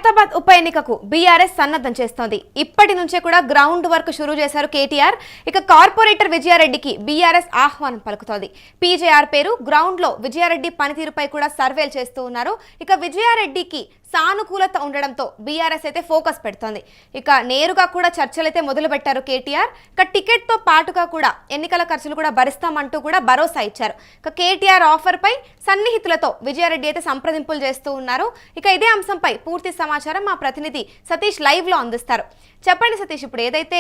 ఖైరతాబాద్ ఉప ఎన్నికకు బీఆర్ఎస్ సన్నద్ధం చేస్తోంది. ఇప్పటి నుంచే కూడా గ్రౌండ్ వర్క్ షురూ చేశారు కేటీఆర్. ఇక కార్పొరేటర్ విజయారెడ్డికి బీఆర్ఎస్ ఆహ్వానం పలుకుతోంది. పీజేఆర్ పేరు గ్రౌండ్ లో విజయారెడ్డి పనితీరుపై కూడా సర్వేలు చేస్తూ ఉన్నారు. ఇక విజయారెడ్డికి సానుకూలత ఉండడంతో బీఆర్ఎస్ అయితే ఫోకస్ పెడుతోంది. ఇక నేరుగా కూడా చర్చలైతే మొదలు పెట్టారు కేటీఆర్. ఇక టికెట్ తో పాటుగా కూడా ఎన్నికల ఖర్చులు కూడా భరిస్తామంటూ కూడా భరోసా ఇచ్చారు. ఇక కేటీఆర్ ఆఫర్ పై సన్నిహితులతో విజయారెడ్డి అయితే సంప్రదింపులు చేస్తూ ఉన్నారు. ఇక ఇదే అంశంపై పూర్తి సమాచారం మా ప్రతినిధి సతీష్ లైవ్ లో అందిస్తారు. చెప్పండి సతీష్, ఇప్పుడు ఏదైతే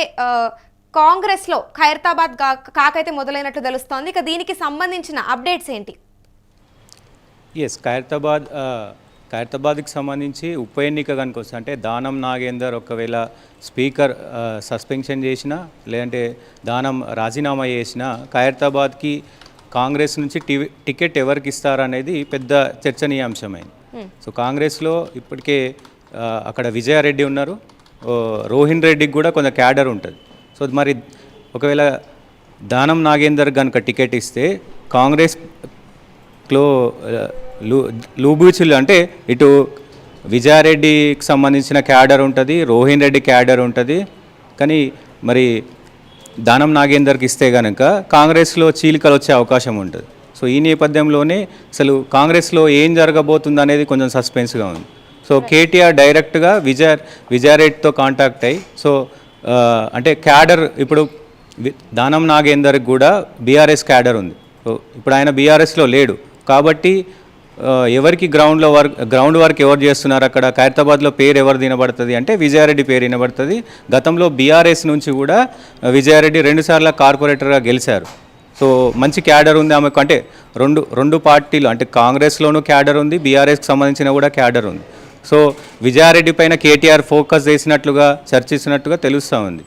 కాంగ్రెస్ లో ఖైరతాబాద్ కాకైతే మొదలైనట్లు తెలుస్తోంది, ఇక దీనికి సంబంధించిన అప్డేట్స్ ఏంటి? ఎస్, ఖైరతాబాద్కి సంబంధించి ఉప ఎన్నిక కనుక వస్తే అంటే దానం నాగేందర్ ఒకవేళ స్పీకర్ సస్పెన్షన్ చేసినా లేదంటే దానం రాజీనామా చేసినా ఖైరతాబాద్కి కాంగ్రెస్ నుంచి టికెట్ ఎవరికి ఇస్తారనేది పెద్ద చర్చనీయాంశమైంది. సో కాంగ్రెస్లో ఇప్పటికే అక్కడ విజయారెడ్డి ఉన్నారు, రోహిన్ రెడ్డికి కూడా కొంత క్యాడర్ ఉంటుంది. సో మరి ఒకవేళ దానం నాగేందర్ కనుక టికెట్ ఇస్తే కాంగ్రెస్లో లూబూచులు అంటే ఇటు విజయారెడ్డికి సంబంధించిన క్యాడర్ ఉంటుంది, రోహిన్ రెడ్డి క్యాడర్ ఉంటుంది. కానీ మరి దానం నాగేందర్కి ఇస్తే కనుక కాంగ్రెస్లో చీలికలు వచ్చే అవకాశం ఉంటుంది. సో ఈ నేపథ్యంలోనే అసలు కాంగ్రెస్లో ఏం జరగబోతుంది అనేది కొంచెం సస్పెన్స్గా ఉంది. సో కేటీఆర్ డైరెక్ట్గా విజయారెడ్డితో కాంటాక్ట్ అయ్యి సో అంటే క్యాడర్ ఇప్పుడు దానం నాగేందర్కి కూడా బీఆర్ఎస్ క్యాడర్ ఉంది. సో ఇప్పుడు ఆయన బీఆర్ఎస్లో లేడు కాబట్టి ఎవరికి గ్రౌండ్ వర్క్ ఎవరు చేస్తున్నారు, అక్కడ ఖైరతాబాద్లో పేరు ఎవరు వినబడుతుంది అంటే విజయారెడ్డి పేరు వినబడుతుంది. గతంలో బీఆర్ఎస్ నుంచి కూడా విజయారెడ్డి 2 సార్లు కార్పొరేటర్గా గెలిచారు. సో మంచి క్యాడర్ ఉంది ఆమెకు. అంటే రెండు పార్టీలు అంటే కాంగ్రెస్లోనూ క్యాడర్ ఉంది, బీఆర్ఎస్కి సంబంధించిన కూడా క్యాడర్ ఉంది. సో విజయారెడ్డి పైన కేటీఆర్ ఫోకస్ చేసినట్లుగా చర్చిస్తున్నట్టుగా తెలుస్తూ ఉంది.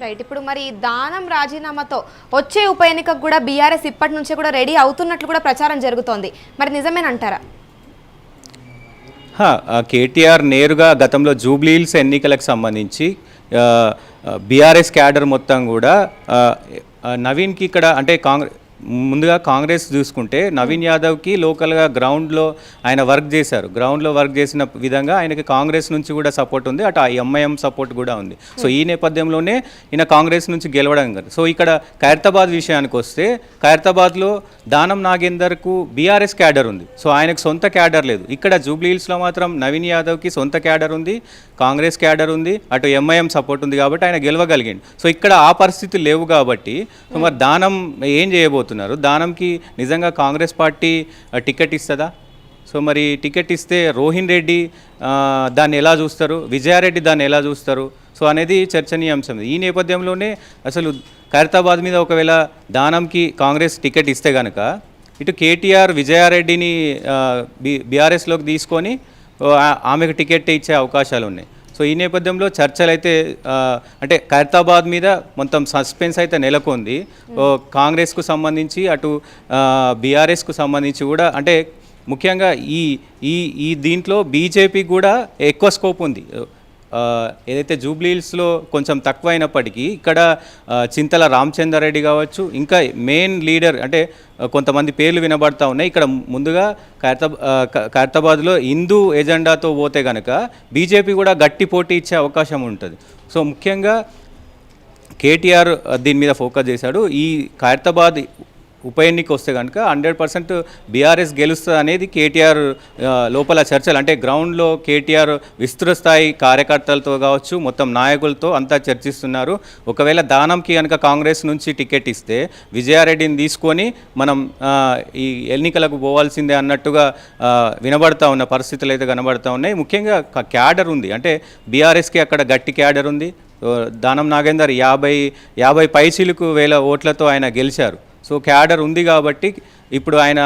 రైట్, ఇప్పుడు మరి దానం రాజీనామాతో వచ్చే ఉప ఎన్నికకు కూడా బీఆర్ఎస్ ఇప్పటి నుంచే కూడా రెడీ అవుతున్నట్లు కూడా ప్రచారం జరుగుతోంది. మరి నిజమేనంటారా? కేటీఆర్ నేరుగా గతంలో జూబ్లీహిల్స్ ఎన్నికలకు సంబంధించి బీఆర్ఎస్ క్యాడర్ మొత్తం కూడా నవీన్కి ఇక్కడ అంటే ముందుగా కాంగ్రెస్ చూసుకుంటే నవీన్ యాదవ్కి లోకల్గా గ్రౌండ్లో ఆయన వర్క్ చేశారు. గ్రౌండ్లో వర్క్ చేసిన విధంగా ఆయనకి కాంగ్రెస్ నుంచి కూడా సపోర్ట్ ఉంది, అటు ఎంఐఎం సపోర్ట్ కూడా ఉంది. సో ఈ నేపథ్యంలోనే ఈయన కాంగ్రెస్ నుంచి గెలవడం కదా. సో ఇక్కడ ఖైరతాబాద్ విషయానికి వస్తే ఖైరతాబాద్లో దానం నాగేందర్కు బీఆర్ఎస్ క్యాడర్ ఉంది. సో ఆయనకు సొంత క్యాడర్ లేదు. ఇక్కడ జూబ్లీహిల్స్లో మాత్రం నవీన్ యాదవ్కి సొంత క్యాడర్ ఉంది, కాంగ్రెస్ క్యాడర్ ఉంది, అటు ఎంఐఎం సపోర్ట్ ఉంది కాబట్టి ఆయన గెలవగలిగింది. సో ఇక్కడ ఆ పరిస్థితులు లేవు కాబట్టి సో మరి దానం ఏం చేయబోతున్నారు? దానంకి నిజంగా కాంగ్రెస్ పార్టీ టికెట్ ఇస్తుందా? సో మరి టికెట్ ఇస్తే రోహిన్ రెడ్డి దాన్ని ఎలా చూస్తారు, విజయారెడ్డి దాన్ని ఎలా చూస్తారు? సో అనేది చర్చనీయాంశం. ఈ నేపథ్యంలోనే అసలు ఖైరతాబాద్ మీద ఒకవేళ దానంకి కాంగ్రెస్ టికెట్ ఇస్తే కనుక ఇటు కేటీఆర్ విజయారెడ్డిని బీఆర్ఎస్లోకి తీసుకొని ఆమెకు టికెట్ ఇచ్చే అవకాశాలు ఉన్నాయి. సో ఈ నేపథ్యంలో చర్చలు అయితే అంటే ఖైరతాబాద్ మీద మొత్తం సస్పెన్స్ అయితే నెలకొంది. కాంగ్రెస్కు సంబంధించి అటు బీఆర్ఎస్కు సంబంధించి కూడా అంటే ముఖ్యంగా ఈ దీంట్లో బీజేపీకి కూడా ఎక్కువ స్కోప్ ఉంది. ఏదైతే జూబ్లీహిల్స్లో కొంచెం తక్కువ అయినప్పటికీ ఇక్కడ చింతల రామచందర్ రెడ్డి కావచ్చు, ఇంకా మెయిన్ లీడర్ అంటే కొంతమంది పేర్లు వినబడతా ఉన్నాయి. ఇక్కడ ముందుగా ఖైరతాబాద్లో హిందూ ఎజెండాతో పోతే కనుక బీజేపీ కూడా గట్టి పోటీ ఇచ్చే అవకాశం ఉంటుంది. సో ముఖ్యంగా కేటీఆర్ దీని మీద ఫోకస్ చేశాడు. ఈ ఖైరతాబాద్ ఉప ఎన్నిక వస్తే కనుక 100% బీఆర్ఎస్ గెలుస్తుంది అనేది కేటీఆర్ లోపల చర్చలు. అంటే గ్రౌండ్లో కేటీఆర్ విస్తృత స్థాయి కార్యకర్తలతో కావచ్చు మొత్తం నాయకులతో అంతా చర్చిస్తున్నారు. ఒకవేళ దానంకి కనుక కాంగ్రెస్ నుంచి టికెట్ ఇస్తే విజయారెడ్డిని తీసుకొని మనం ఈ ఎన్నికలకు పోవాల్సిందే అన్నట్టుగా వినబడతా ఉన్న పరిస్థితులు అయితే కనబడతా ఉన్నాయి. ముఖ్యంగా క్యాడర్ ఉంది, అంటే బీఆర్ఎస్కి అక్కడ గట్టి క్యాడర్ ఉంది. దానం నాగేందర్ 50 పైచీలకు వేల ఓట్లతో ఆయన గెలిచారు. సో క్యాడర్ ఉంది కాబట్టి ఇప్పుడు ఆయన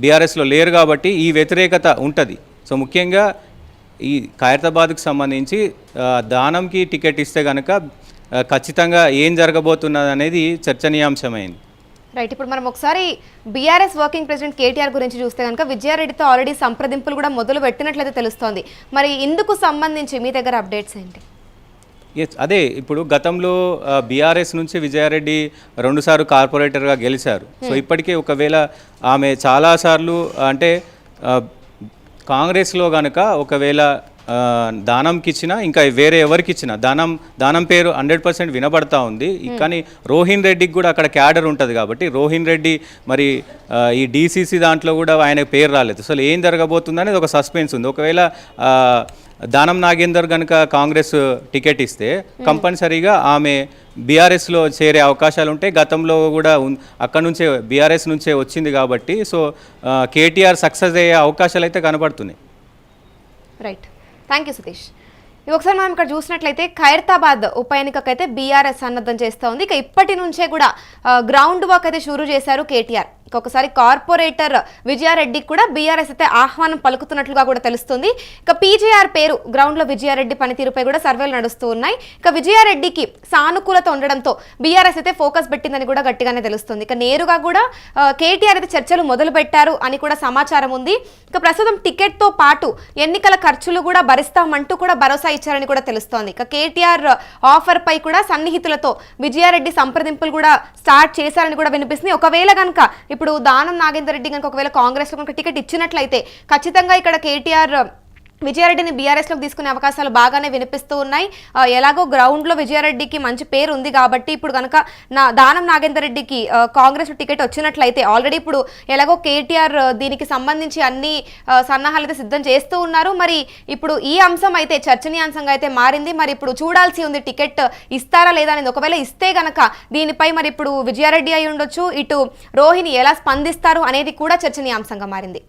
బీఆర్ఎస్లో లేరు కాబట్టి ఈ వ్యతిరేకత ఉంటుంది. సో ముఖ్యంగా ఈ ఖైరతాబాద్కి సంబంధించి దానంకి టికెట్ ఇస్తే కనుక ఖచ్చితంగా ఏం జరగబోతున్నది అనేది చర్చనీయాంశమైంది. రైట్, ఇప్పుడు మనం ఒకసారి బీఆర్ఎస్ వర్కింగ్ ప్రెసిడెంట్ కేటీఆర్ గురించి చూస్తే కనుక విజయారెడ్డితో ఆల్రెడీ సంప్రదింపులు కూడా మొదలు పెట్టినట్లయితే తెలుస్తోంది. మరి ఇందుకు సంబంధించి మీ దగ్గర అప్డేట్స్ ఏంటి? ఎస్, అదే ఇప్పుడు గతంలో బీఆర్ఎస్ నుంచి విజయారెడ్డి 2 సార్లు కార్పొరేటర్గా గెలిచారు. సో ఇప్పటికే ఒకవేళ ఆమె చాలాసార్లు అంటే కాంగ్రెస్లో కనుక ఒకవేళ దానంకి ఇచ్చినా ఇంకా వేరే ఎవరికి ఇచ్చినా దానం పేరు 100% వినబడతా ఉంది. కానీ రోహిన్ రెడ్డికి కూడా అక్కడ క్యాడర్ ఉంటుంది కాబట్టి రోహిన్ రెడ్డి మరి ఈ డీసీసీ దాంట్లో కూడా ఆయన పేరు రాలేదు. అసలు ఏం జరగబోతుందనేది ఒక సస్పెన్స్ ఉంది. ఒకవేళ దానం నాగేందర్ కనుక కాంగ్రెస్ టికెట్ ఇస్తే కంపల్సరీగా ఆమె బీఆర్ఎస్లో చేరే అవకాశాలు ఉంటాయి. గతంలో కూడా అక్కడ నుంచే బీఆర్ఎస్ నుంచే వచ్చింది కాబట్టి సో కేటీఆర్ సక్సెస్ అయ్యే అవకాశాలు అయితే కనబడుతున్నాయి. Right, thank you Satish. ఒకసారి మనం ఇక్కడ చూసినట్లయితే ఖైరతాబాద్ ఉప ఎన్నికకైతే బీఆర్ఎస్ సన్నద్ధం చేస్తూ ఉంది. ఇక ఇప్పటి నుంచే కూడా గ్రౌండ్ వర్క్ అయితే షురూ చేశారు కేటీఆర్. ఒకసారి కార్పొరేటర్ విజయారెడ్డికి కూడా బీఆర్ఎస్ అయితే ఆహ్వానం పలుకుతున్నట్లుగా కూడా తెలుస్తుంది. ఇక పీజేఆర్ పేరు గ్రౌండ్లో విజయారెడ్డి పనితీరుపై కూడా సర్వేలు నడుస్తూ ఉన్నాయి. ఇక విజయారెడ్డికి సానుకూలత ఉండడంతో బీఆర్ఎస్ అయితే ఫోకస్ పెట్టిందని కూడా గట్టిగానే తెలుస్తుంది. ఇక నేరుగా కూడా కేటీఆర్ అయితే చర్చలు మొదలు పెట్టారు అని కూడా సమాచారం ఉంది. ఇక ప్రస్తుతం టికెట్తో పాటు ఎన్నికల ఖర్చులు కూడా భరిస్తామంటూ కూడా భరోసా ఇచ్చారని కూడా తెలుస్తోంది. ఇక కేటీఆర్ ఆఫర్ పై కూడా సన్నిహితులతో విజయారెడ్డి సంప్రదింపులు కూడా స్టార్ట్ చేశారని కూడా వినిపిస్తుంది. ఒకవేళ కనుక ఇప్పుడు దానం నాగేందర్ రెడ్డి కనుక ఒకవేళ కాంగ్రెస్లో కనుక టికెట్ ఇచ్చినట్లయితే ఖచ్చితంగా ఇక్కడ కేటీఆర్ విజయారెడ్డిని బీఆర్ఎస్లోకి తీసుకునే అవకాశాలు బాగానే వినిపిస్తూ ఉన్నాయి. ఎలాగో గ్రౌండ్లో విజయారెడ్డికి మంచి పేరు ఉంది కాబట్టి ఇప్పుడు కనుక దానం నాగేందర్ రెడ్డికి కాంగ్రెస్ టికెట్ వచ్చినట్లయితే ఆల్రెడీ ఇప్పుడు ఎలాగో కేటీఆర్ దీనికి సంబంధించి అన్ని సన్నాహాలు అయితే సిద్ధం చేస్తూ ఉన్నారు. మరి ఇప్పుడు ఈ అంశం అయితే చర్చనీయాంశంగా అయితే మారింది. మరి ఇప్పుడు చూడాల్సి ఉంది టికెట్ ఇస్తారా లేదా అనేది. ఒకవేళ ఇస్తే గనక దీనిపై మరి ఇప్పుడు విజయారెడ్డి అయి ఉండొచ్చు, ఇటు రోహిణి ఎలా స్పందిస్తారు అనేది కూడా చర్చనీయాంశంగా మారింది.